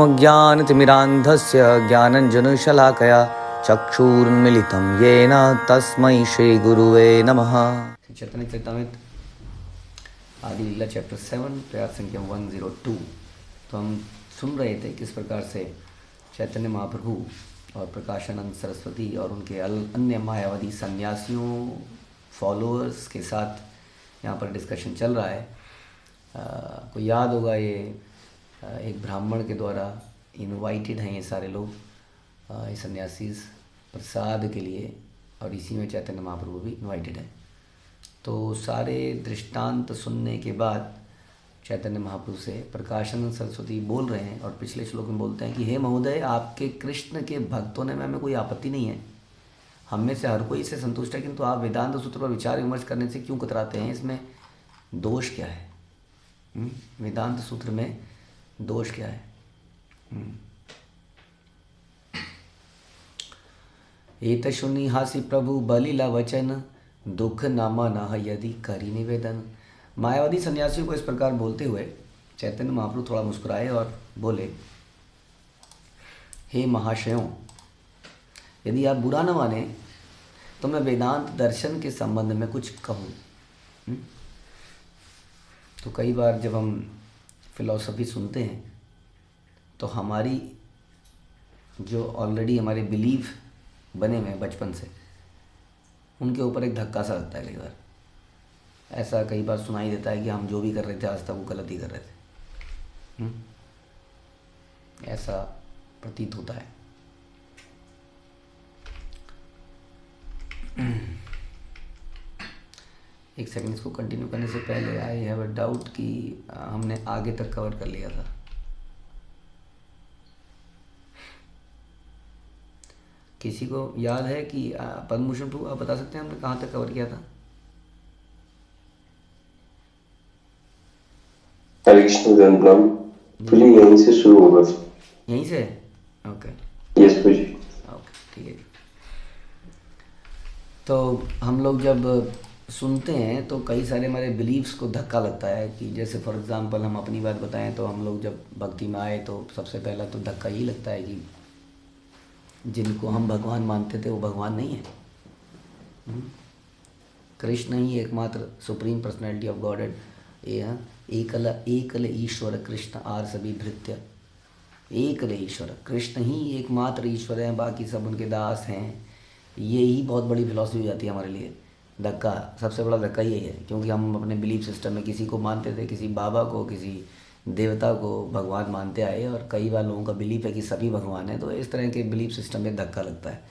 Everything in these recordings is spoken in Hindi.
अज्ञानतिमिरान्धस्य ज्ञानञ्जनशलाकया चक्षुरुन्मीलितं येन तस्मै श्रीगुरुवे नमः। चैतन्य चरितामृत आदि लीला चैप्टर 7 प्रयास संख्या 102। तो हम सुन रहे थे किस प्रकार से चैतन्य महाप्रभु और प्रकाशानंद सरस्वती और उनके अन्य मायावादी सन्यासियों फॉलोअर्स के साथ यहाँ पर डिस्कशन चल रहा है। को याद होगा ये एक ब्राह्मण के द्वारा इनवाइटेड हैं ये सारे लोग, ये सन्यासीज प्रसाद के लिए, और इसी में चैतन्य महाप्रभु भी इनवाइटेड हैं। तो सारे दृष्टांत सुनने के बाद चैतन्य महाप्रभु से प्रकाशानंद सरस्वती बोल रहे हैं और पिछले श्लोक में बोलते हैं कि हे महोदय, आपके कृष्ण के भक्त होने में हमें कोई आपत्ति नहीं है, हम में से हर कोई इससे संतुष्ट है, किंतु आप वेदांत सूत्र पर विचार विमर्श करने से क्यों कतराते हैं? इसमें दोष क्या है? वेदांत सूत्र में दोष क्या है? एतशुनि हासि प्रभु बलिला वचन दुख नामा नाह यदि करी निवेदन। मायावादी सन्यासियों को इस प्रकार बोलते हुए चैतन्य महाप्रभु थोड़ा मुस्कुराए और बोले, हे महाशयों, यदि आप बुरा न माने तो मैं वेदांत दर्शन के संबंध में कुछ कहूँ। तो कई बार जब हम फिलॉसफी सुनते हैं तो हमारी जो ऑलरेडी हमारे बिलीफ बने हुए हैं बचपन से, उनके ऊपर एक धक्का सा लगता है। कई बार ऐसा कई बार सुनाई देता है कि हम जो भी कर रहे थे आज तक वो गलत ही कर रहे थे, ऐसा प्रतीत होता है। एक सेकंड, इसको कंटिन्यू करने से पहले आई हैव अ डाउट कि हमने आगे तक कवर कर लिया था। किसी को याद है कि पद्मभूषण प्रभु आप बता सकते हैं हमने कहाँ तक कवर किया था? हरे कृष्ण जन्म तुझे यहीं से शुरू होगा। यहीं से? ओके, यस जी, ओके, ठीक है। तो हम लोग जब सुनते हैं तो कई सारे हमारे बिलीव्स को धक्का लगता है कि जैसे फॉर एग्जांपल हम अपनी बात बताएं तो हम लोग जब भक्ति में आए तो सबसे पहला तो धक्का यही लगता है कि जिनको हम भगवान मानते थे वो भगवान नहीं है। कृष्ण ही एकमात्र सुप्रीम पर्सनैलिटी ऑफ गॉडेड, एकल ईश्वर कृष्ण आर सभी भृत्य। एकल ईश्वर कृष्ण ही एकमात्र ईश्वर हैं, बाकी सब उनके दास हैं। ये ही बहुत बड़ी फिलॉसफी हो जाती है हमारे लिए। धक्का, सबसे बड़ा धक्का यही है, क्योंकि हम अपने बिलीफ सिस्टम में किसी को मानते थे, किसी बाबा को, किसी देवता को भगवान मानते आए, और कई बार लोगों का बिलीफ है कि सभी भगवान हैं। तो इस तरह के बिलीफ सिस्टम में धक्का लगता है।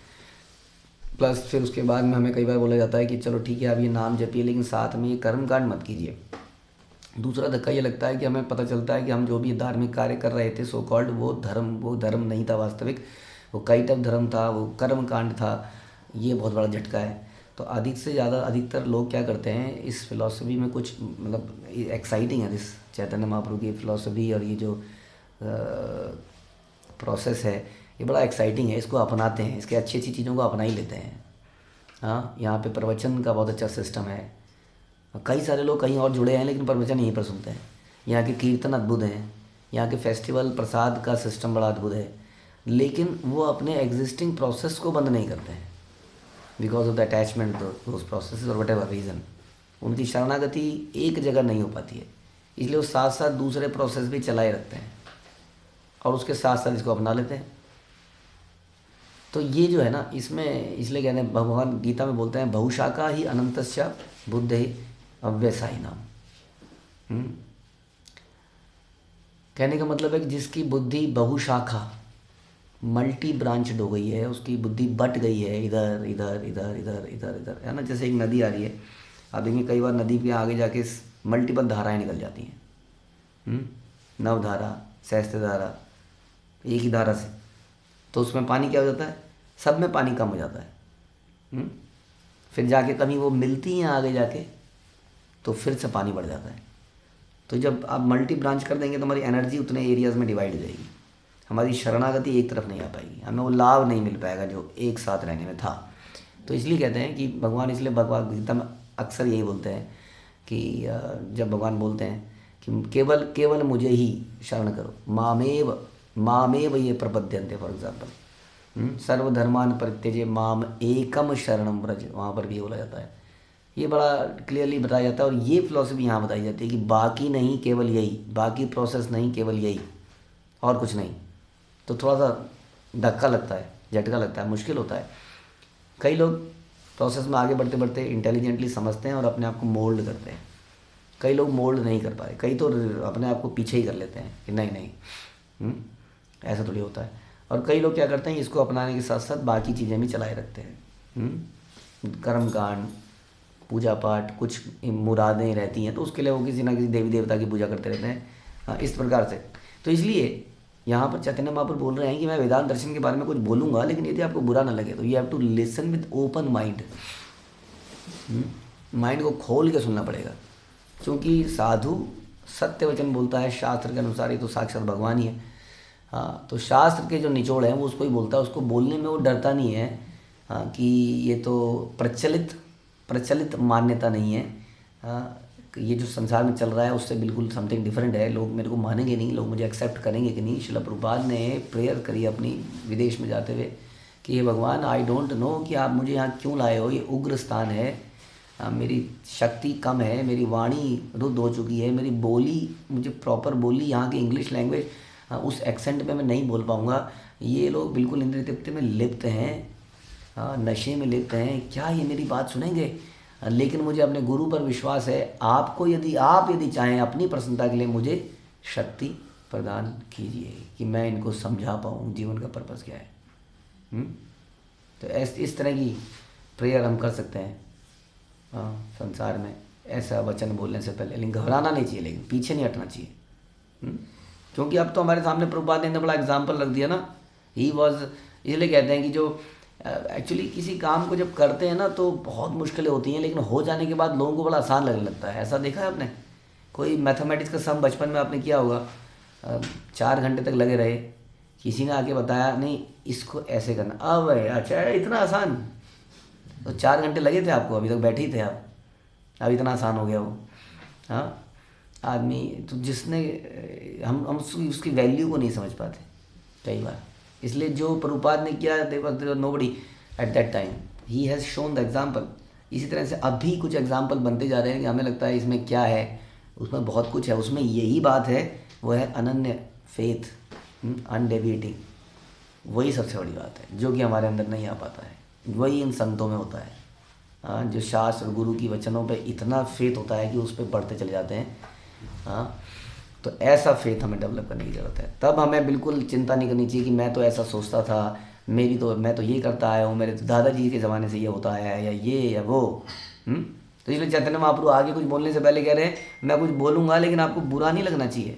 प्लस फिर उसके बाद में हमें कई बार बोला जाता है कि चलो ठीक है आप ये नाम जपिए, लेकिन साथ में ये कर्मकांड मत कीजिए। दूसरा धक्का ये लगता है कि हमें पता चलता है कि हम जो भी धार्मिक कार्य कर रहे थे सो कॉल्ड, वो धर्म नहीं था वास्तविक, वो काइटव धर्म था, वो कर्मकांड था। ये बहुत बड़ा झटका है। तो अधिकतर लोग क्या करते हैं इस फिलॉसफी में, कुछ मतलब एक्साइटिंग है दिस चैतन्य महाप्रभु की फिलॉसफी, और ये जो प्रोसेस है ये बड़ा एक्साइटिंग है, इसको अपनाते हैं, इसके अच्छी चीज़ों को अपना ही लेते हैं। हाँ, यहाँ पे प्रवचन का बहुत अच्छा सिस्टम है। कई सारे लोग कहीं और जुड़े हैं लेकिन प्रवचन यहीं पर सुनते हैं। यहाँ के कीर्तन अद्भुत हैं, यहाँ के फेस्टिवल प्रसाद का सिस्टम बड़ा अद्भुत है, लेकिन वो अपने एग्जिस्टिंग प्रोसेस को बंद नहीं करते हैं because of the attachment to those process और वट एवर रीज़न। उनकी शरणागति एक जगह नहीं हो पाती है, इसलिए वो साथ साथ दूसरे प्रोसेस भी चलाए रखते हैं और उसके साथ साथ इसको अपना लेते हैं। तो ये जो है ना, इसमें इसलिए कहते हैं, भगवान गीता में बोलते हैं बहुशाखा ही अनंतस्य बुद्ध ही अव्यसाई नाम। कहने का मतलब है कि जिसकी बुद्धि बहुशाखा मल्टी ब्रांचड हो गई है, उसकी बुद्धि बट गई है इधर इधर इधर इधर इधर इधर, है ना। जैसे एक नदी आ रही है, आप देखेंगे कई बार नदी के आगे जाके मल्टीपल धाराएं निकल जाती हैं, नवधारा, सहस्त्र धारा, एक ही धारा से। तो उसमें पानी क्या हो जाता है, सब में पानी कम हो जाता है। फिर जाके कभी वो मिलती हैं आगे जाके तो फिर से पानी बढ़ जाता है। तो जब आप मल्टी ब्रांच कर देंगे तो हमारी एनर्जी उतने एरियाज़ में डिवाइड हो जाएगी, हमारी शरणागति एक तरफ नहीं आ पाएगी, हमें वो लाभ नहीं मिल पाएगा जो एक साथ रहने में था। तो इसलिए कहते हैं कि भगवान, इसलिए भगवद गीता में अक्सर यही बोलते हैं कि जब भगवान बोलते हैं कि केवल मुझे ही शरण करो, मामेव मामेव ये प्रपद्यन्ते फॉर एग्जाम्पल, सर्वधर्मान परित्यज्य माम एकम शरणम व्रज, वहाँ पर भी बोला जाता है। ये बड़ा क्लियरली बताया जाता है। और ये फिलॉसफी यहाँ बताई जाती है कि बाकी नहीं, केवल यही, बाकी प्रोसेस नहीं, केवल यही और कुछ नहीं। तो थोड़ा सा धक्का लगता है, झटका लगता है, मुश्किल होता है। कई लोग प्रोसेस में आगे बढ़ते बढ़ते इंटेलिजेंटली समझते हैं और अपने आप को मोल्ड करते हैं। कई लोग मोल्ड नहीं कर पाए, कई तो अपने आप को पीछे ही कर लेते हैं कि नहीं नहीं, ऐसा थोड़ी होता है। और कई लोग क्या करते हैं, इसको अपनाने के साथ साथ बाकी चीज़ें भी चलाए रखते हैं। कर्मकांड, पूजा पाठ, कुछ मुरादें रहती हैं तो उसके लिए वो किसी ना किसी देवी देवता की पूजा करते रहते हैं। हाँ, इस प्रकार से। तो इसलिए यहाँ पर चैतन्य महाप्रभु बोल रहे हैं कि मैं वेदांत दर्शन के बारे में कुछ बोलूँगा, लेकिन यदि आपको बुरा ना लगे तो you have to listen with open mind. Mind को खोल के सुनना पड़ेगा, क्योंकि साधु सत्य वचन बोलता है शास्त्र के अनुसार, ये तो साक्षात भगवान ही है। हाँ, तो शास्त्र के जो निचोड़ हैं वो उसको ही बोलता है, उसको बोलने में वो डरता नहीं है। हाँ, कि ये तो प्रचलित मान्यता नहीं है। हाँ, ये जो संसार में चल रहा है उससे बिल्कुल समथिंग डिफरेंट है। लोग मेरे को मानेंगे नहीं, लोग मुझे एक्सेप्ट करेंगे कि नहीं। श्रील प्रभुपाद ने प्रेयर करी अपनी विदेश में जाते हुए कि हे भगवान, आई डोंट नो कि आप मुझे यहाँ क्यों लाए हो, ये उग्र स्थान है, मेरी शक्ति कम है, मेरी वाणी रुद्ध हो चुकी है, मेरी बोली, मुझे प्रॉपर बोली यहाँ की इंग्लिश लैंग्वेज उस एक्सेंट में मैं नहीं बोल पाऊँगा। ये लोग बिल्कुल इंद्रिय तृप्ति में लिप्त हैं, नशे में लिप्त हैं, क्या ये मेरी बात सुनेंगे? लेकिन मुझे अपने गुरु पर विश्वास है। आपको यदि चाहें अपनी प्रसन्नता के लिए मुझे शक्ति प्रदान कीजिए कि मैं इनको समझा पाऊँ जीवन का पर्पस क्या है। तो इस तरह की प्रेयर हम कर सकते हैं संसार में ऐसा वचन बोलने से पहले। लेकिन घबराना नहीं चाहिए, लेकिन पीछे नहीं हटना चाहिए। क्योंकि अब तो हमारे सामने प्रभुपाद ने बड़ा एग्जाम्पल रख दिया ना। ही वॉज, इसलिए कहते हैं कि जो एक्चुअली किसी काम को जब करते हैं ना तो बहुत मुश्किलें होती हैं, लेकिन हो जाने के बाद लोगों को बड़ा आसान लगने लगता है। ऐसा देखा है आपने? कोई मैथमेटिक्स का सम बचपन में आपने किया होगा, 4 घंटे तक लगे रहे, किसी ने आके बताया नहीं इसको ऐसे करना, अब अच्छा इतना आसान, तो 4 घंटे लगे थे आपको, अभी तक बैठे ही थे आप, अब इतना आसान हो गया वो। हाँ, आदमी तो जिसने हम उसकी वैल्यू को नहीं समझ पाते कई बार। इसलिए जो प्रभुपाद ने किया, nobody at that time, he has shown the example. इसी तरह से अभी कुछ एग्जाम्पल बनते जा रहे हैं कि हमें लगता है इसमें क्या है, उसमें बहुत कुछ है। उसमें यही बात है, वो है अनन्य फेथ, अनडेविएटिंग। वही सबसे बड़ी बात है जो कि हमारे अंदर नहीं आ पाता है, वही इन संतों में होता है। हाँ, जो शास्त्र और गुरु की वचनों पे इतना फेथ होता है कि उस पर बढ़ते चले जाते हैं। हाँ, तो ऐसा फेथ हमें डेवलप करने की ज़रूरत है। तब हमें बिल्कुल चिंता नहीं करनी चाहिए कि मैं तो ऐसा सोचता था, मैं तो ये करता आया हूँ, मेरे तो दादाजी के ज़माने से ये होता है, या ये या वो। तो इसलिए चैतन्य महाप्रभु आगे कुछ बोलने से पहले कह रहे हैं मैं कुछ बोलूँगा लेकिन आपको बुरा नहीं लगना चाहिए।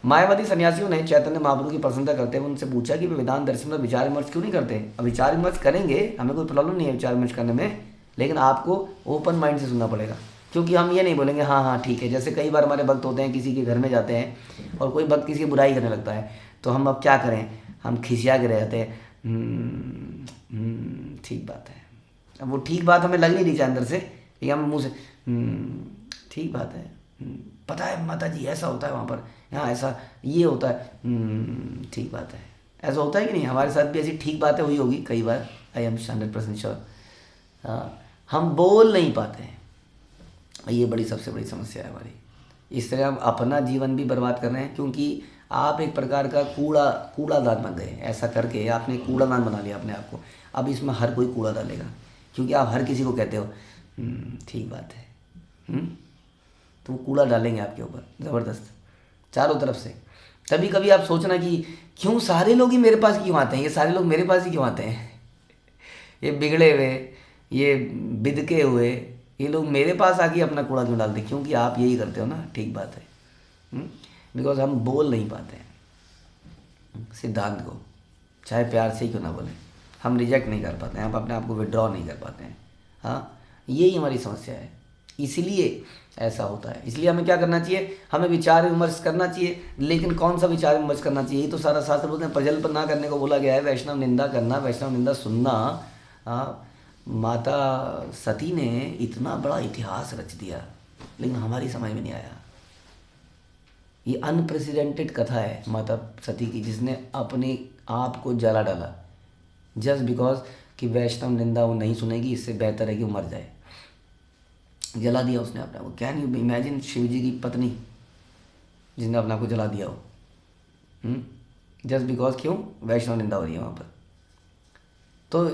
मायावादी सन्यासियों ने चैतन्य महाप्रभु की प्रशंसा करते हुए उनसे पूछा कि वे वेदांत दर्शन पर विचार विमर्श क्यों नहीं करते? अब विचार विमर्श करेंगे, हमें कोई प्रॉब्लम नहीं है विचार विमर्श करने में, लेकिन आपको ओपन माइंड से सुनना पड़ेगा। क्योंकि हम ये नहीं बोलेंगे हाँ हाँ ठीक है। जैसे कई बार हमारे भक्त होते हैं, किसी के घर में जाते हैं और कोई भक्त किसी की बुराई करने लगता है, तो हम अब क्या करें, हम खिसिया के रह जाते हैं, ठीक बात है। अब वो ठीक बात हमें लग नहीं रही चाहिए अंदर से, लेकिन हम मुँह से ठीक बात है, पता है माता जी ऐसा होता है वहाँ पर, यहाँ ऐसा ये होता है, ठीक बात है। ऐसा होता है कि नहीं? हमारे साथ भी ऐसी ठीक बातें हुई होगी कई बार, आई एम 100% श्योर। हम बोल नहीं पाते हैं, ये बड़ी सबसे बड़ी समस्या है हमारी। इस तरह हम अपना जीवन भी बर्बाद कर रहे हैं, क्योंकि आप एक प्रकार का कूड़ादान बन गए। ऐसा करके आपने कूड़ादान बना लिया अपने आप को। अब इसमें हर कोई कूड़ा डालेगा, क्योंकि आप हर किसी को कहते हो ठीक बात है, तो वो कूड़ा डालेंगे आपके ऊपर ज़बरदस्त चारों तरफ से। कभी कभी आप सोचना कि क्यों सारे लोग ही मेरे पास क्यों आते हैं, ये सारे लोग मेरे पास ही क्यों आते हैं, ये बिगड़े हुए, ये बिदके हुए, ये लोग मेरे पास आके अपना कूड़ा क्यों डालते? क्योंकि आप यही करते हो ना, ठीक बात है। बिकॉज हम बोल नहीं पाते हैं सिद्धांत को, चाहे प्यार से ही क्यों ना बोलें, हम रिजेक्ट नहीं कर पाते हैं, हम अपने आप को विड्रॉ नहीं कर पाते हैं। हाँ, यही हमारी समस्या है, इसलिए ऐसा होता है। इसलिए हमें क्या करना चाहिए, हमें विचार विमर्श करना चाहिए। लेकिन कौन सा विचार विमर्श करना चाहिए? यही तो सारा शास्त्र बोलते हैं, प्रजल्प ना करने को बोला गया है, वैष्णव निंदा करना, वैष्णव निंदा सुनना। हाँ, माता सती ने इतना बड़ा इतिहास रच दिया, लेकिन हमारी समझ में नहीं आया। ये अनप्रेसिडेंटेड कथा है माता सती की, जिसने अपने आप को जला डाला जस्ट बिकॉज कि वैष्णव निंदा वो नहीं सुनेगी, इससे बेहतर है कि वो मर जाए। जला दिया उसने अपने को। कैन यू इमेजिन शिव जी की पत्नी जिसने अपने आप को जला दिया हो, जस्ट बिकॉज क्यों? वैष्णव निंदा हो रही है वहाँ पर। तो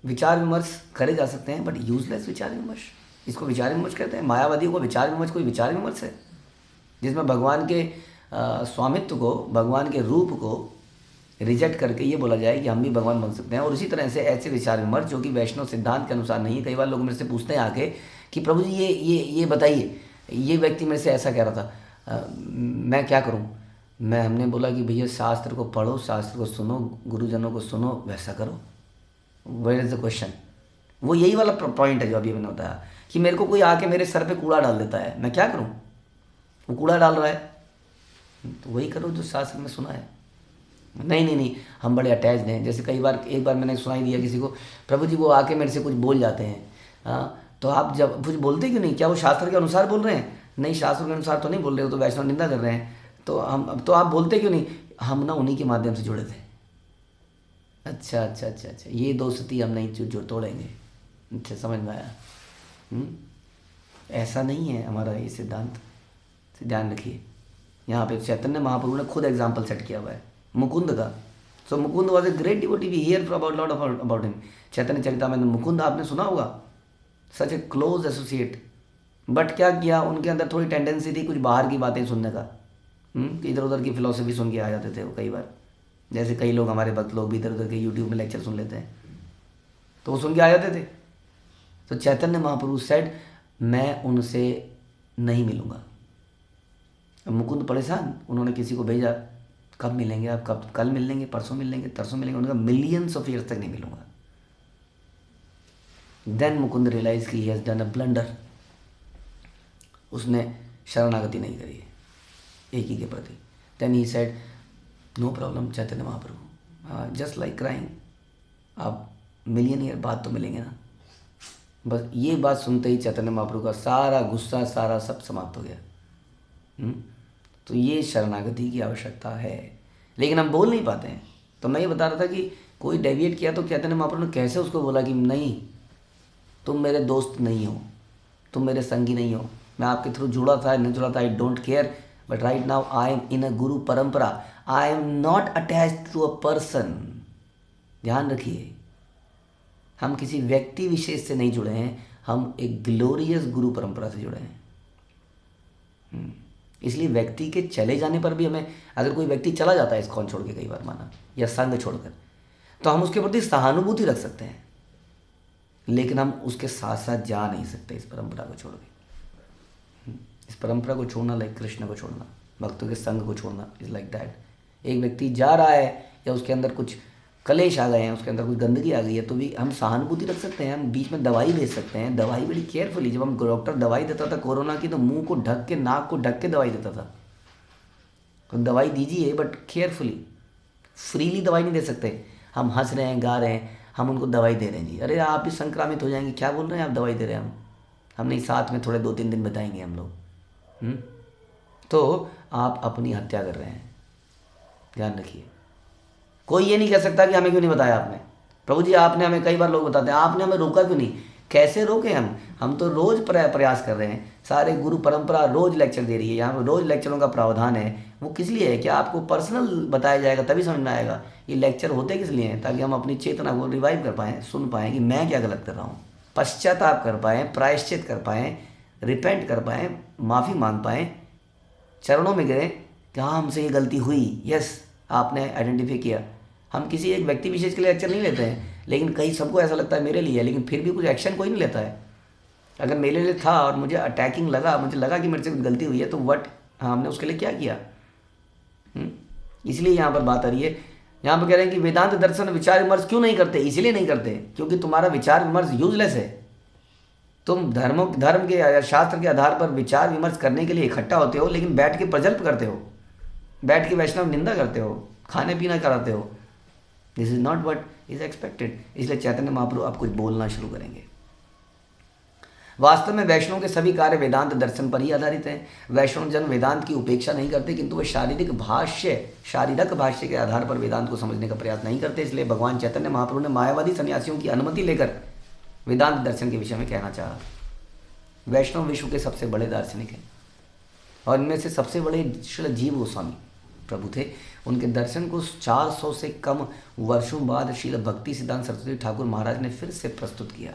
विचार विमर्श करे जा सकते हैं, बट यूजलेस विचार विमर्श, इसको विचार विमर्श कहते हैं। मायावादियों को विचार विमर्श कोई विचार विमर्श है जिसमें भगवान के स्वामित्व को, भगवान के रूप को रिजेक्ट करके ये बोला जाए कि हम भी भगवान बन सकते हैं। और उसी तरह से ऐसे विचार विमर्श जो कि वैष्णव सिद्धांत के अनुसार नहीं है। कई बार लोग मेरे से पूछते हैं आके कि प्रभु जी ये बताइए, ये व्यक्ति मेरे से ऐसा कह रहा था, मैं क्या करूं? हमने बोला कि भैया शास्त्र को पढ़ो, शास्त्र को सुनो, गुरुजनों को सुनो, वैसा करो। Where is the question? वो यही वाला पॉइंट है जो अभी मैंने बताया कि मेरे को कोई आके मेरे सर पे कूड़ा डाल देता है, मैं क्या करूं? वो कूड़ा डाल रहा है तो वही करो जो शास्त्र में सुना है। नहीं, हम बड़े अटैच्ड हैं। जैसे एक बार मैंने सुनाई दिया किसी को, प्रभु जी वो आके मेरे से कुछ बोल जाते हैं, तो आप जब कुछ बोलते क्यों नहीं? क्या वो शास्त्र के अनुसार बोल रहे हैं? नहीं, शास्त्र के अनुसार तो नहीं बोल रहे हो, तो वैष्णव निंदा कर रहे हैं। तो आप बोलते क्यों नहीं? हम ना उन्हीं के माध्यम से जुड़े थे। अच्छा, ये दोस्ती हम नहीं जो तोड़ेंगे। अच्छा, समझ में आया। ऐसा नहीं है हमारा ये सिद्धांत, ध्यान रखिए। यहाँ पे चैतन्य महाप्रभु ने खुद एग्जाम्पल सेट किया हुआ है मुकुंद का। So Mukund was a great devotee, we hear about lot about him. Chaitanya Charitamrita में मुकुंद आपने सुना होगा, such a close associate. But क्या किया, उनके अंदर थोड़ी टेंडेंसी थी कुछ बाहर की बातें सुनने का, कि इधर उधर की फिलोसफी सुन के आ जाते थे वो कई बार। जैसे कई लोग, हमारे भक्त लोग भी इधर उधर के यूट्यूब में लेक्चर सुन लेते हैं, तो वो सुन के आ जाते थे। तो चैतन्य महाप्रभु सेड, मैं उनसे नहीं मिलूँगा। अब मुकुंद परेशान, उन्होंने किसी को भेजा, कब मिलेंगे आप? कल मिल लेंगे, परसों मिल लेंगे, तरसों मिलेंगे। उन्होंने कहा मिलियंस ऑफ ईयर्स तक नहीं मिलूंगा। देन मुकुंद रियलाइज की he has done a blunder. उसने शरणागति नहीं करी है एक ही के प्रति। Then he said, no problem Chaitanya Mahaprabhu, just like crying, आप मिलियन ईयर बाद तो मिलेंगे ना। बस ये बात सुनते ही चैतन्य महाप्रभु का सारा गुस्सा, सारा सब समाप्त हो गया। तो ये शरणागति की आवश्यकता है, लेकिन हम बोल नहीं पाते हैं। तो मैं ये बता रहा था कि कोई डेविएट किया तो चैतन्य महाप्रभु ने कैसे उसको बोला कि नहीं, तुम मेरे दोस्त नहीं हो, तुम मेरे संगी नहीं हो, मैं आपके थ्रू जुड़ा था नहीं जुड़ा था, I don't care, but right now I am in a guru parampara, I am not attached to a person. ध्यान रखिए, हम किसी व्यक्ति विशेष से नहीं जुड़े हैं, हम एक ग्लोरियस गुरु परंपरा से जुड़े हैं। इसलिए व्यक्ति के चले जाने पर भी हमें, अगर कोई व्यक्ति चला जाता है इस्कॉन छोड़ के, कई बार माना, या संघ छोड़कर, तो हम उसके प्रति सहानुभूति रख सकते हैं, लेकिन हम उसके साथ साथ जा नहीं सकते इस परंपरा को छोड़ के। इस परंपरा को छोड़ना लाइक कृष्ण को छोड़ना, भक्तों के संघ को छोड़ना इज लाइक दैट। एक व्यक्ति जा रहा है या उसके अंदर कुछ कलेश आ गए हैं, उसके अंदर कुछ गंदगी आ गई है, तो भी हम सहानुभूति रख सकते हैं, हम बीच में दवाई भेज सकते हैं। दवाई बड़ी केयरफुली, जब हम डॉक्टर दवाई देता था कोरोना की, तो मुंह को ढक के, नाक को ढक के दवाई देता था। तो दवाई दीजिए बट केयरफुली, फ्रीली दवाई नहीं दे सकते। हम हंस रहे हैं, गा रहे हैं, हम उनको दवाई दे रहे हैं जी, अरे आप भी संक्रामित हो जाएंगे, क्या बोल रहे हैं आप, दवाई दे रहे हैं हम नहीं, साथ में थोड़े 2-3 दिन बताएंगे हम लोग। तो आप अपनी हत्या कर रहे हैं, ध्यान रखिए। कोई ये नहीं कह सकता कि हमें क्यों नहीं बताया आपने, प्रभु जी आपने हमें, कई बार लोग बताते हैं आपने हमें रोका क्यों नहीं। कैसे रोके हम तो रोज़ प्रयास कर रहे हैं। सारे गुरु परंपरा रोज़ लेक्चर दे रही है, यहाँ पर रोज़ लेक्चरों का प्रावधान है। वो किस लिए है? क्या आपको पर्सनल बताया जाएगा तभी समझ में आएगा। ये लेक्चर होते किस लिए हैं? ताकि हम अपनी चेतना को रिवाइव कर पाएँ, सुन पाएँ कि मैं क्या गलत कर रहा हूँ, पश्चाताप कर पाएँ, प्रायश्चित कर पाएँ, रिपेंट कर पाएँ, माफ़ी मांग पाएँ, चरणों में गिरें कि हाँ हमसे ये गलती हुई, यस आपने आइडेंटिफाई किया। हम किसी एक व्यक्ति विशेष के लिए एक्शन नहीं लेते हैं, लेकिन कई सबको ऐसा लगता है मेरे लिए है, लेकिन फिर भी कुछ एक्शन कोई नहीं लेता है। अगर मेरे लिए था और मुझे अटैकिंग लगा, मुझे लगा कि मेरे से कुछ गलती हुई है, तो हमने उसके लिए क्या किया? इसलिए यहाँ पर बात आ रही है, यहाँ पर कह रहे हैं कि वेदांत दर्शन विचार विमर्श क्यों नहीं करते? इसलिए नहीं करते क्योंकि तुम्हारा विचार विमर्श यूजलेस है। तुम धर्म के या शास्त्र के आधार पर विचार विमर्श करने के लिए इकट्ठा होते हो, लेकिन बैठ के प्रजल्प करते हो, बैठ के वैष्णव निंदा करते हो, खाने पीना कराते हो। This is not what is expected. इसलिए चैतन्य महाप्रभु आप कुछ बोलना शुरू करेंगे। वास्तव में वैष्णव के सभी कार्य वेदांत दर्शन पर ही आधारित हैं। वैष्णव जन वेदांत की उपेक्षा नहीं करते, किंतु वे शारीरिक भाष्य के आधार पर वेदांत को समझने का प्रयास नहीं करते। इसलिए भगवान चैतन्य महाप्रभु ने मायावादी सन्यासियों की अनुमति लेकर वेदांत दर्शन के विषय में कहना चाहा। वैष्णव विश्व के सबसे बड़े दार्शनिक हैं और इनमें से सबसे बड़े श्री जीव गोस्वामी प्रभु थे। उनके दर्शन को 400 से कम वर्षों बाद श्रील भक्ति सिद्धांत सरस्वती ठाकुर महाराज ने फिर से प्रस्तुत किया।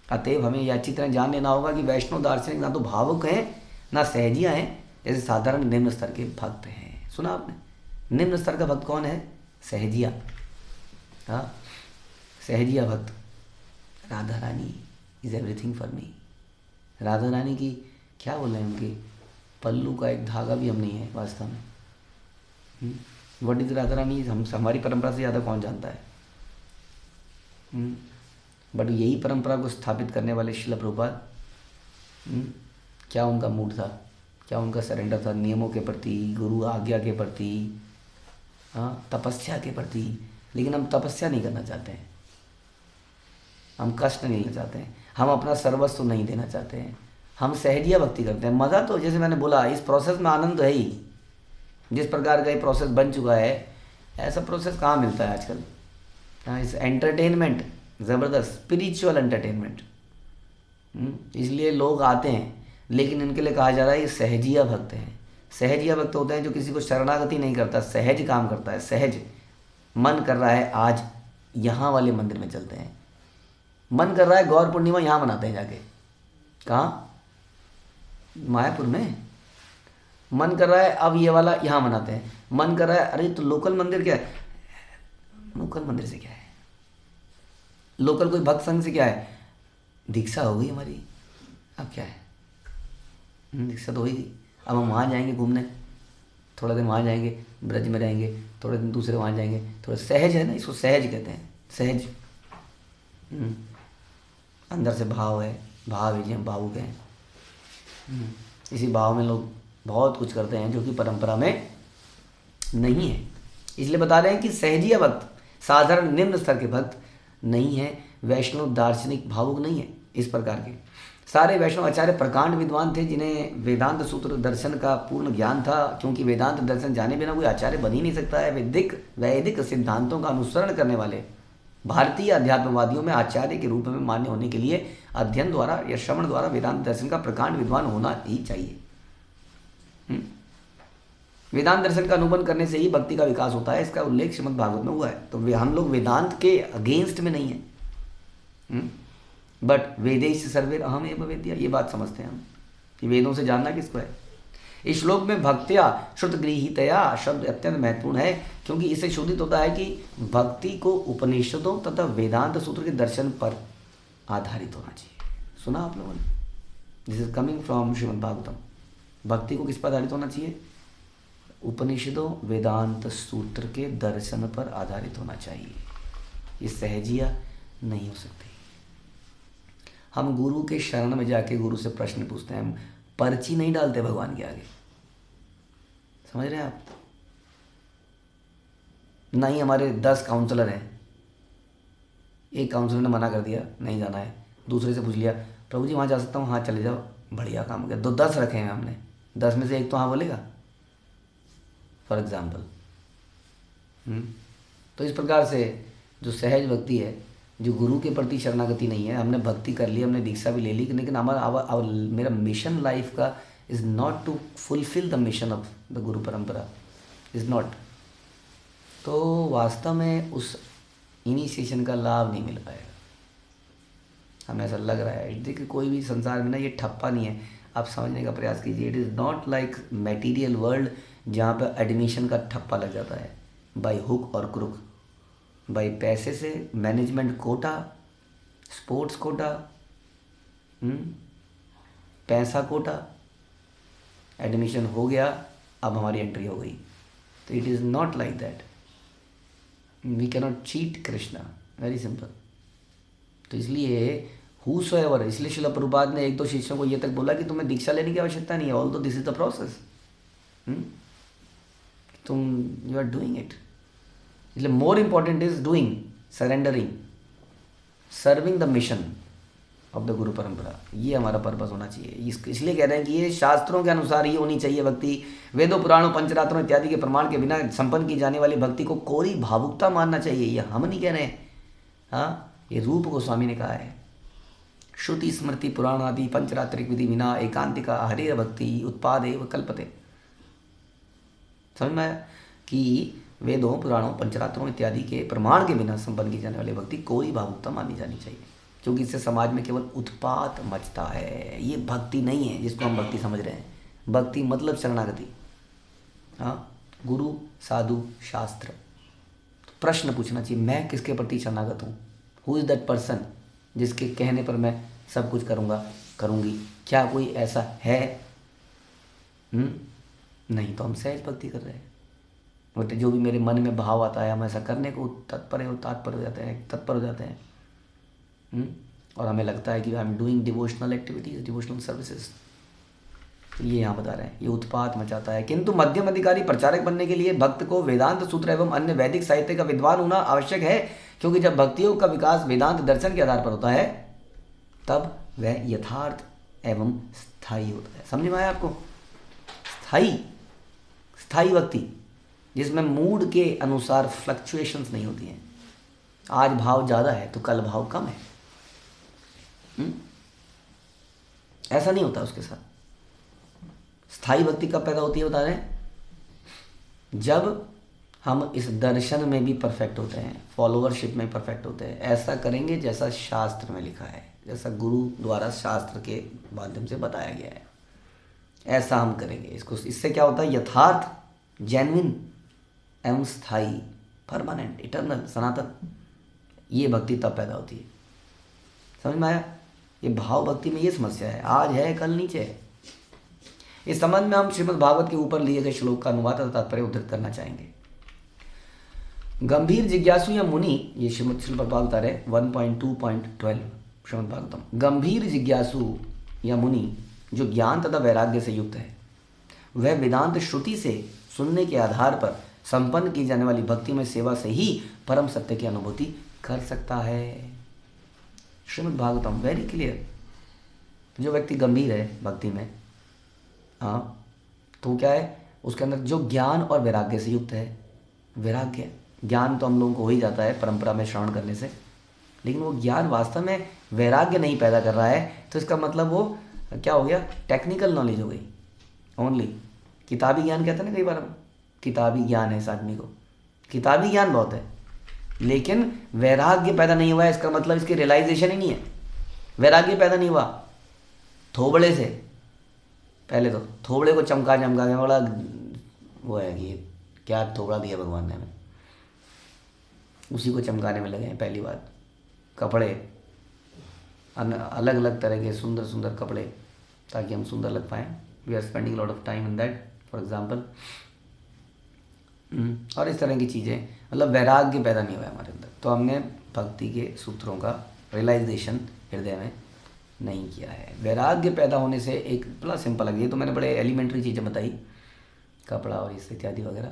अतएव हमें यह अच्छी तरह जान लेना होगा कि वैष्णव दार्शनिक ना तो भावुक हैं ना सहजिया हैं, जैसे साधारण निम्न स्तर के भक्त हैं। सुना आपने? निम्न स्तर का भक्त कौन है? सहजिया। हाँ, सहजिया भक्त। Radha Rani is everything for me. Radha Rani की क्या बोल रहे हैं, उनके पल्लू का एक धागा भी हम नहीं है वास्तव में। व्हाट इज राधा रानी हमारी परंपरा से ज़्यादा कौन जानता है? बट यही परंपरा को स्थापित करने वाले श्रील प्रभुपाद, क्या उनका मूड था, क्या उनका सरेंडर था नियमों के प्रति, गुरु आज्ञा के प्रति, हाँ, तपस्या के प्रति। लेकिन हम तपस्या नहीं करना चाहते हैं, हम कष्ट नहीं लेना चाहते हैं, हम अपना सर्वस्व नहीं देना चाहते हैं, हम सहजिया भक्ति करते हैं। मज़ा तो जैसे मैंने बोला इस प्रोसेस में आनंद तो है ही। जिस प्रकार का ये प्रोसेस बन चुका है, ऐसा प्रोसेस कहाँ मिलता है आजकल। हाँ, इस एंटरटेनमेंट ज़बरदस्त स्पिरिचुअल एंटरटेनमेंट, इसलिए लोग आते हैं। लेकिन इनके लिए कहा जा रहा है ये सहजिया भक्त हैं। सहजिया भक्त होते हैं जो किसी को शरणागति नहीं करता, सहज काम करता है। सहज मन कर रहा है आज यहाँ वाले मंदिर में चलते हैं, मन कर रहा है गौर पूर्णिमा यहाँ मनाते हैं जाके। कहाँ? मायापुर में। मन कर रहा है अब ये वाला यहाँ मनाते हैं। मन कर रहा है अरे तो लोकल मंदिर क्या है? लोकल मंदिर से क्या है? लोकल कोई भक्त संघ से क्या है? दीक्षा हो गई हमारी, अब क्या है? दीक्षा तो हो ही गई। अब हम वहाँ जाएंगे घूमने, थोड़ा दिन वहाँ जाएंगे, ब्रज में रहेंगे, थोड़े दिन दूसरे वहाँ जाएंगे। थोड़ा सहज है ना, इसको सहज कहते हैं। सहज अंदर से भाव है, भाव है जी, हम भावुक हैं। इसी भाव में लोग बहुत कुछ करते हैं जो कि परंपरा में नहीं है। इसलिए बता रहे हैं कि सहजिया भक्त साधारण निम्न स्तर के भक्त नहीं है, वैष्णव दार्शनिक भावुक नहीं है। इस प्रकार के सारे वैष्णव आचार्य प्रकांड विद्वान थे जिन्हें वेदांत सूत्र दर्शन का पूर्ण ज्ञान था, क्योंकि वेदांत दर्शन जाने बिना कोई आचार्य बन ही नहीं सकता है। वैदिक सिद्धांतों का अनुसरण करने वाले भारतीय अध्यात्मवादियों में आचार्य के रूप में मान्य होने के लिए अध्ययन द्वारा या श्रवण द्वारा वेदांत दर्शन का प्रकांड विद्वान होना ही चाहिए। वेदांत दर्शन का अनुबंध करने से ही भक्ति का विकास होता है। इसका उल्लेख श्रीमद् भागवत में हुआ है। तो हम लोग वेदांत के अगेंस्ट में नहीं है, बट वेदेश सर्वे अहम एव वेद्या, ये बात समझते हैं हम कि वेदों से जानना किसको है। इस श्लोक में भक्त्या श्रुत गृहीतया शब्द अत्यंत महत्वपूर्ण है, क्योंकि इससे शोधित होता है कि भक्ति को उपनिषदों तथा वेदांत सूत्र के दर्शन पर आधारित होना चाहिए। सुना आप लोगों ने? This is coming from Shrimad Bhagavatam. भक्ति को किस पर आधारित होना चाहिए? उपनिषदों वेदांत सूत्र के दर्शन पर आधारित होना चाहिए। ये सहजिया नहीं हो सकती। हम गुरु के शरण में जाके गुरु से प्रश्न पूछते हैं, हम पर्ची नहीं डालते भगवान के आगे। समझ रहे हैं आप? ना ही हमारे 10 काउंसलर हैं, एक काउंसलर ने मना कर दिया नहीं जाना है, दूसरे से पूछ लिया प्रभु जी वहाँ जा सकता हूँ, हाँ चले जाओ, बढ़िया काम हो गया। 10 रखे हैं हमने, 10 में से एक तो हाँ बोलेगा फॉर एग्जाम्पल। तो इस प्रकार से जो सहज भक्ति है, जो गुरु के प्रति शरणागति नहीं है, हमने भक्ति कर ली, हमने दीक्षा भी ले ली, लेकिन हमारा मेरा मिशन लाइफ का is not to fulfil the mission of the guru parampara, is not. तो वास्तव में उस इनिशिएशन का लाभ नहीं मिल पाएगा, हमें ऐसा लग रहा है। देखिए कोई भी संसार में ना ये ठप्पा नहीं है, आप समझने का प्रयास कीजिए। It is not like material world जहाँ पर एडमिशन का ठप्पा लग जाता है बाय हुक और क्रुक, बाय पैसे से, मैनेजमेंट कोटा, स्पोर्ट्स कोटा, पैसा कोटा, एडमिशन हो गया, अब हमारी एंट्री हो गई। तो it is not like that. We cannot cheat Krishna, very simple. तो इसलिए हूसोएवर, इसलिए श्रील प्रभुपाद ने 1-2 शिष्यों को ये तक बोला कि तुम्हें दीक्षा लेने की आवश्यकता नहीं है, although this is the process, तुम यू आर डूइंग इट। इसलिए more important is doing, surrendering, serving the mission, of the guru परंपरा। ये हमारा पर्पस होना चाहिए। इसलिए कह रहे हैं कि ये शास्त्रों के अनुसार ही होनी चाहिए भक्ति। वेदों पुराणों पंचरात्रों इत्यादि के प्रमाण के बिना संपन्न की जाने वाली भक्ति को कोरी भावुकता मानना चाहिए। ये हम नहीं कह रहे हैं, हाँ, ये रूप गोस्वामी ने कहा है। श्रुति स्मृति पुराण आदि पंचरात्रिक विधि बिना एकांतिका हरे भक्ति उत्पाद एवं कल्पते। समझ में आया कि वेदों पुराणों पंचरात्रों इत्यादि के प्रमाण के बिना संपन्न की जाने वाली भक्ति कोई भावुकता मानी जानी चाहिए, क्योंकि इससे समाज में केवल उत्पात मचता है। ये भक्ति नहीं है जिसको हम भक्ति समझ रहे हैं। भक्ति मतलब शरणागति, हाँ, गुरु साधु शास्त्र। तो प्रश्न पूछना चाहिए, मैं किसके प्रति शरणागत हूँ? हु इज़ दैट पर्सन जिसके कहने पर मैं सब कुछ करूँगा करूँगी? क्या कोई ऐसा है? नहीं, तो हम सहज भक्ति कर रहे हैं। बट जो भी मेरे मन में भाव आता है हम ऐसा करने को तत्पर हो जाते हैं। और हमें लगता है कि I am doing devotional activities, devotional services. तो ये यहाँ बता रहे हैं, ये उत्पात मचाता है। किंतु मध्यम अधिकारी प्रचारक बनने के लिए भक्त को वेदांत सूत्र एवं अन्य वैदिक साहित्य का विद्वान होना आवश्यक है, क्योंकि जब भक्तियों का विकास वेदांत दर्शन के आधार पर होता है तब वह यथार्थ एवं स्थायी होता है। समझ में आया आपको? स्थायी भक्ति जिसमें मूड के अनुसार फ्लक्चुएशंस नहीं होती हैं। आज भाव ज़्यादा है तो कल भाव कम है, ऐसा नहीं होता उसके साथ। स्थायी भक्ति कब पैदा होती है बता रहे हैं? जब हम इस दर्शन में भी परफेक्ट होते हैं, फॉलोअरशिप में परफेक्ट होते हैं। ऐसा करेंगे जैसा शास्त्र में लिखा है, जैसा गुरु द्वारा शास्त्र के माध्यम से बताया गया है, ऐसा हम करेंगे इसको। इससे क्या होता है? यथार्थ, जेन्युइन एवं स्थायी, परमानेंट, इटर्नल, सनातन, ये भक्ति तब पैदा होती है। समझ में आया? ये भाव भक्ति में ये समस्या है, आज है कल नीचे है। इस संबंध में हम श्रीमद् भागवत के ऊपर लिए गए श्लोक का अनुवाद तथा तात्पर्य उद्धृत करना चाहेंगे। गंभीर जिज्ञासु या मुनि, ये श्रीमद् प्रभुपाद बता रहे 1.2.12 श्रीमद् भागवतम। गंभीर जिज्ञासु या मुनि जो ज्ञान तथा वैराग्य से युक्त है, वह वेदांत श्रुति से सुनने के आधार पर संपन्न की जाने वाली भक्ति में सेवा से ही परम सत्य की अनुभूति कर सकता है। Shrimad Bhagavatam very clear. जो व्यक्ति गंभीर है भक्ति में, हाँ, तो क्या है? उसके अंदर जो ज्ञान और वैराग्य से युक्त है। वैराग्य, ज्ञान तो हम लोगों को हो ही जाता है परंपरा में श्रवण करने से, लेकिन वो ज्ञान वास्तव में वैराग्य नहीं पैदा कर रहा है, तो इसका मतलब वो क्या हो गया? टेक्निकल नॉलेज हो गई ओनली। किताबी ज्ञान कहते हैं ना कई बार हम, किताबी ज्ञान है इस आदमी को, किताबी ज्ञान बहुत है, लेकिन वैराग्य पैदा नहीं हुआ है। इसका मतलब इसकी रियलाइजेशन ही नहीं है, वैराग्य पैदा नहीं हुआ। थोबड़े से पहले तो थोबड़े को चमका के बड़ा वो है कि क्या थोबड़ा दिया भगवान ने हमें, उसी को चमकाने में लगे हैं। पहली बात, कपड़े अलग अलग तरह के सुंदर सुंदर कपड़े, ताकि हम सुंदर लग पाएँ। We are spending lot of time in that, for example. और इस तरह की चीज़ें, मतलब वैराग्य पैदा नहीं हुआ हमारे अंदर, तो हमने भक्ति के सूत्रों का रियलाइजेशन हृदय में नहीं किया है। वैराग्य पैदा होने से एक बड़ा सिंपल है, ये तो मैंने बड़े एलिमेंट्री चीज़ें बताई, कपड़ा और इस इत्यादि वगैरह,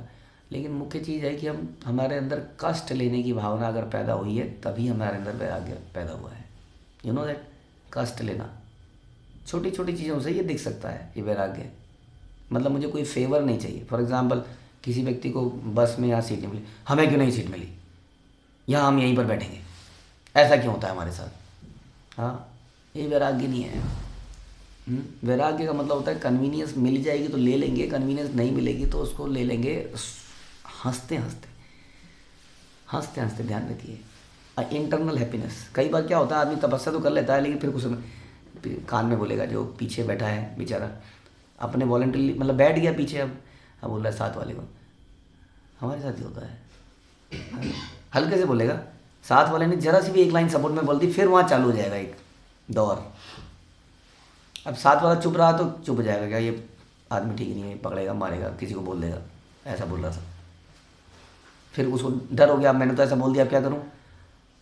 लेकिन मुख्य चीज़ है कि हमारे अंदर कष्ट लेने की भावना अगर पैदा हुई है तभी हमारे अंदर वैराग्य पैदा हुआ है। यू नो दैट, कष्ट लेना, छोटी छोटी चीज़ों से ये दिख सकता है ये वैराग्य। मतलब मुझे कोई फेवर नहीं चाहिए। फॉर एग्जांपल, किसी व्यक्ति को बस में यहाँ सीट नहीं मिली, हमें क्यों नहीं सीट मिली, यहाँ हम यहीं पर बैठेंगे, ऐसा क्यों होता है हमारे साथ? हाँ, ये वैराग्य नहीं है। वैराग्य का मतलब होता है कन्वीनियंस मिल जाएगी तो ले लेंगे, कन्वीनियंस नहीं मिलेगी तो उसको ले लेंगे हंसते हंसते। ध्यान रखिए, इंटरनल हैप्पीनेस। कई बार क्या होता है, आदमी तपस्या तो कर लेता है, लेकिन फिर कुछ कान में बोलेगा, जो पीछे बैठा है बेचारा, अपने वॉलंटरी मतलब बैठ गया पीछे, अब बोल रहा है साथ वाले को, हमारे साथ ही होता है, हल्के से बोलेगा, साथ वाले ने जरा सी भी एक लाइन सपोर्ट में बोल दी, फिर वहाँ चालू हो जाएगा एक दौर। अब साथ वाला चुप रहा तो चुप हो जाएगा, क्या ये आदमी ठीक नहीं है, पकड़ेगा मारेगा, किसी को बोल देगा, ऐसा बोल रहा था। फिर उसको डर हो गया, मैंने तो ऐसा बोल दिया, अब क्या करूँ?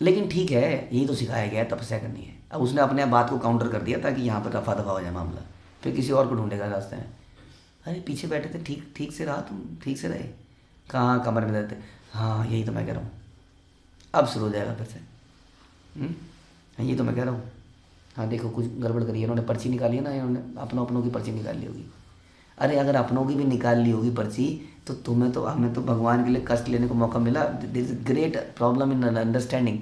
लेकिन ठीक है, यही तो सिखाया गया है, तपस्या करनी है। अब उसने अपने बात को काउंटर कर दिया ताकि यहाँ पर रफा दफा हो जाए मामला, फिर किसी और को ढूंढेगा रास्ते में। अरे पीछे बैठे थे, ठीक से रहा, तुम ठीक से रहे, कहाँ कमर में दर्द, हाँ यही तो मैं कह रहा हूँ, अब शुरू हो जाएगा फिर से। यही तो मैं कह रहा हूँ, हाँ देखो कुछ गड़बड़ करी है, इन्होंने पर्ची निकाली है ना, इन्होंने अपनों की पर्ची निकाल ली होगी। अरे अगर अपनों की भी निकाल ली होगी पर्ची तो तुम्हें तो हमें तो भगवान के लिए कष्ट लेने को मौका मिला। This is great problem in understanding.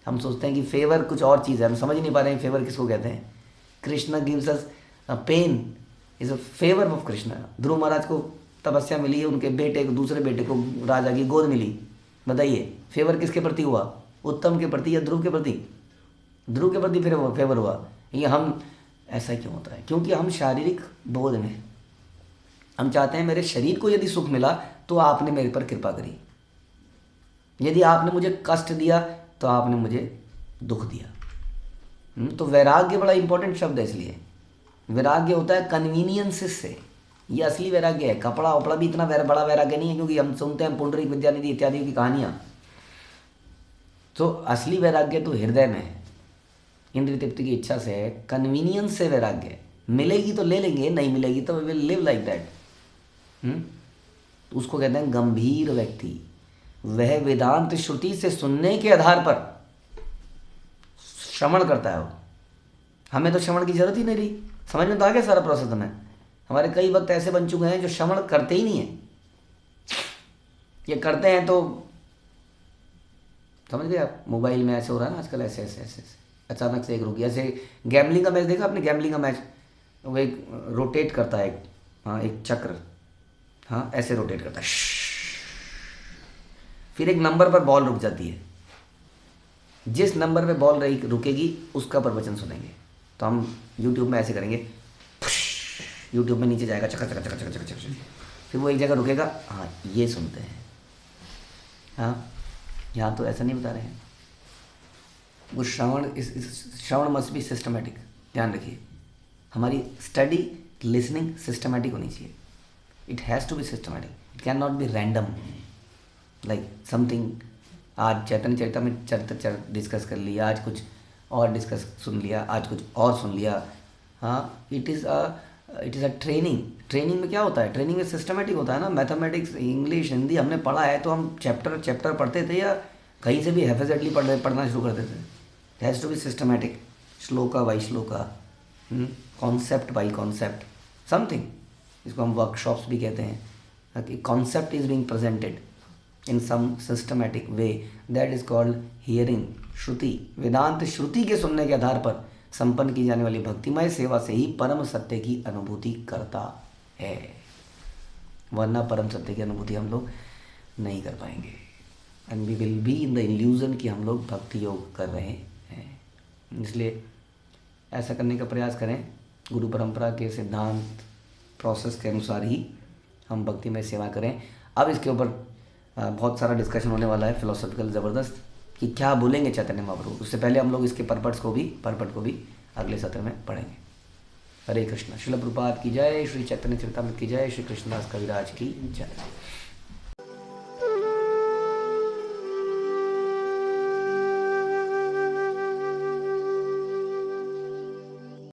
हम सोचते हैं कि फेवर कुछ और चीज़ है, हम समझ नहीं पा रहे हैं फेवर किसको कहते हैं। Krishna gives us pain is a favour of Krishna. Dhruva Maharaj को तपस्या मिली है, उनके बेटे को, दूसरे बेटे को राजा की गोद मिली। बताइए फेवर किसके प्रति हुआ, उत्तम के प्रति या ध्रुव के प्रति? ध्रुव के प्रति फिर फेवर हुआ। ये हम ऐसा क्यों होता है? क्योंकि हम शारीरिक बोध में हम चाहते हैं मेरे शरीर को यदि सुख मिला तो आपने मेरे पर कृपा करी, यदि आपने मुझे कष्ट दिया तो आपने मुझे दुख दिया। तो वैराग्य बड़ा इंपॉर्टेंट शब्द है। इसलिए वैराग्य होता है कन्वीनियंसेस से, ये असली वैराग्य है। कपड़ा वपड़ा भी इतना बड़ा वैराग्य नहीं है, क्योंकि हम सुनते हैं पुंडरीक विद्यानिधि इत्यादि की कहानियाँ। तो असली वैराग्य तो हृदय में है, इंद्रिय तृप्ति की इच्छा से है। कन्वीनियंस से वैराग्य, मिलेगी तो ले लेंगे, नहीं मिलेगी तो we will live like that. उसको कहते हैं गंभीर व्यक्ति। वह वेदांत श्रुति से सुनने के आधार पर श्रवण करता है। वो हमें तो श्रवण की जरूरत ही नहीं रही। समझ में तो आ गया सारा प्रोसेस। हमें हमारे कई वक्त ऐसे बन चुके हैं जो श्रवण करते ही नहीं है, ये करते हैं तो समझ गए आप। मोबाइल में ऐसे हो रहा है ना आजकल, ऐसे ऐसे ऐसे ऐसे अचानक से एक रुक गया। ऐसे गैम्बलिंग का मैच देखा आपने? गैम्बलिंग का मैच वो एक रोटेट करता है, हाँ एक चक्र, हाँ ऐसे रोटेट करता है, फिर एक नंबर पर बॉल रुक जाती है। जिस नंबर पे बॉल रही रुकेगी उसका प्रवचन सुनेंगे। तो हम यूट्यूब में ऐसे करेंगे, यूट्यूब में नीचे जाएगा चका चका चका चका चका चका, फिर वो एक जगह रुकेगा, हाँ ये सुनते हैं। हाँ यहाँ तो ऐसा नहीं बता रहे हैं। वो श्रवण मस्ट बी सिस्टमेटिक। ध्यान रखिए, हमारी स्टडी लिसनिंग सिस्टमेटिक होनी चाहिए। It has to be systematic, it can not be random like something. आज चैतन्य चरितामृत डिस्कस कर लिया, आज कुछ और डिस्कस सुन लिया, आज कुछ और सुन लिया। हाँ it is a training. Training में क्या होता है? ट्रेनिंग में सिस्टमेटिक होता है ना। मैथमेटिक्स, इंग्लिश, हिंदी हमने पढ़ा है तो हम चैप्टर पढ़ते थे या कहीं से भी हैफेजटली पढ़ना शुरू करते थे। It has to be systematic, shloka by shloka, concept by concept, something. इसको हम वर्कशॉप्स भी कहते हैं कि concept is being presented in some systematic way, that is called hearing shruti. Vedanta shruti के सुनने के आधार पर संपन्न की जाने वाली भक्तिमय सेवा से ही परम सत्य की अनुभूति करता है, वरना परम सत्य की अनुभूति हम लोग नहीं कर पाएंगे। And we will be in the illusion कि हम लोग भक्ति योग कर रहे हैं। इसलिए ऐसा करने का प्रयास करें। गुरु परंपरा के सिद्धांत प्रोसेस के अनुसार ही हम भक्तिमय सेवा करें। अब इसके ऊपर बहुत सारा डिस्कशन होने वाला है, फिलोसॉफिकल ज़बरदस्त, कि क्या बोलेंगे चैतन्य महाप्रभु। उससे पहले हम लोग इसके परपट को भी अगले सत्र में पढ़ेंगे। हरे कृष्ण। श्रील प्रभुपाद की जय, श्री चैतन्य चरितामृत की जय, श्री कृष्णदास कविराज की जय।